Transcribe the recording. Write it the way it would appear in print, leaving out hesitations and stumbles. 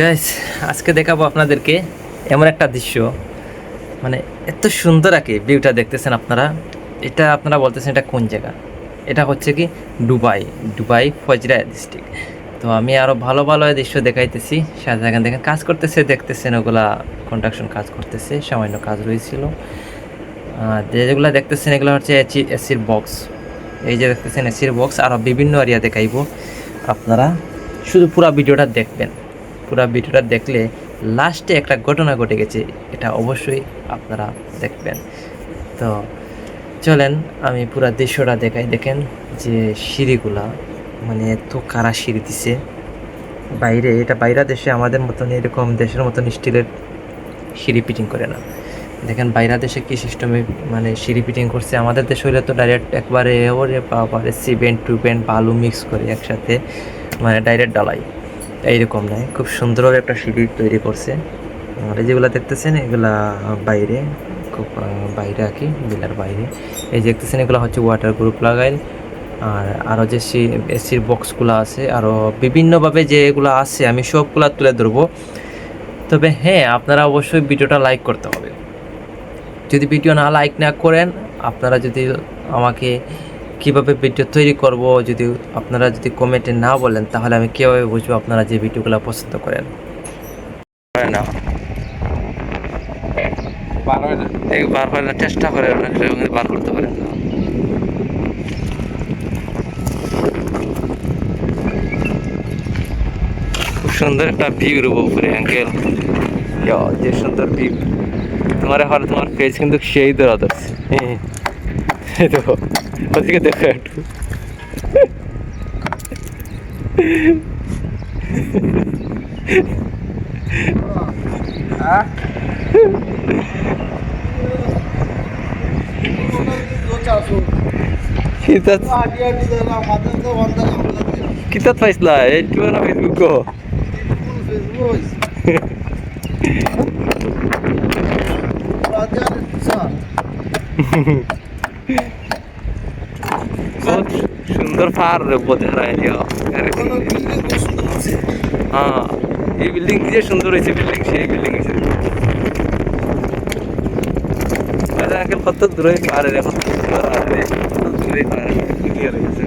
Guys, আজকে দেখাবো আপনাদেরকে এমন একটা দৃশ্য, মানে এত সুন্দর আর কি ভিউটা দেখতেছেন আপনারা। এটা আপনারা বলতেছেন এটা কোন জায়গা? এটা হচ্ছে কি দুবাই, দুবাই ফজরা ডিস্ট্রিক্ট। তো আমি আরও ভালো ভালো দৃশ্য দেখাইতেছি। শাহজাহান দেখেন কাজ করতেছে, দেখতেছেন ওগুলা কন্ট্রাকশন কাজ করতেছে, সামান্য কাজ রয়েছিল। যেগুলো দেখতেছেন এগুলো হচ্ছে এসির বক্স। এই যে দেখতেছেন এসির বক্স, আরও বিভিন্ন এরিয়া দেখাইব। আপনারা শুধু পুরো ভিডিওটা দেখবেন। পুরো ভিডিওটা দেখলে লাস্টে একটা ঘটনা ঘটে গেছে, এটা অবশ্যই আপনারা দেখবেন। তো চলেন আমি পুরো দৃশ্যটা দেখাই। দেখেন যে সিঁড়িগুলা, মানে এত কারা সিঁড়ি দিছে বাইরে। এটা বাইরা দেশে আমাদের মতন এরকম দেশের মতন স্টিলের সিঁড়ি ফিটিং করে না। দেখেন বাইরা দেশে কী সিস্টেমে মানে সিঁড়ি ফিটিং করছে। আমাদের দেশে হইলে তো ডাইরেক্ট একবারে ওরে বাবারে সিমেন্ট টুবেন্ট বালু মিক্স করে একসাথে মানে ডাইরেক্ট ডালাই। এইরকম নয়, খুব সুন্দরভাবে একটা সিঁড়ি তৈরি করছে। আর এই যেগুলো দেখতেছেন এগুলা বাইরে, খুব বাইরে আর কি, বিলার বাইরে। এই যে দেখতেছেন এগুলো হচ্ছে ওয়াটার গ্রুপ লাগাইল। আর আরও যে এসির বক্সগুলো আছে, আরও বিভিন্নভাবে যে এগুলো আছে আমি সবগুলো তুলে ধরবো। তবে হ্যাঁ, আপনারা অবশ্যই ভিডিওটা লাইক করতে হবে। যদি ভিডিও লাইক না করেন, আপনারা যদি আমাকে কীভাবে ভিডিও তৈরি করব যদি আপনারা যদি কমেন্টে না বলেন, তাহলে আমি কীভাবে বুঝবো আপনারা যে ভিডিওগুলো পছন্দ করেন না। বার করে চেষ্টা করে বার করতে পারেন না। খুব সুন্দর একটা ভিউ রূপ উপরে অ্যাঙ্গেল, যে সুন্দর ভিউ। তোমার ফেস কিন্তু সেই ধরা ধরছে। দেখো ওদিকে, দেখো একটু। কিতাত পাইছিলা এইটু না ফেসবুক সুন্দর ফার বোঝা যায়। হ্যাঁ, এই বিল্ডিং যে সুন্দর হয়েছে, বিল্ডিং সেই বিল্ডিং হয়েছে। আঙ্কেল কত দূরে পারে, এখন দূরে পারে, ক্লিয়ার হয়েছে।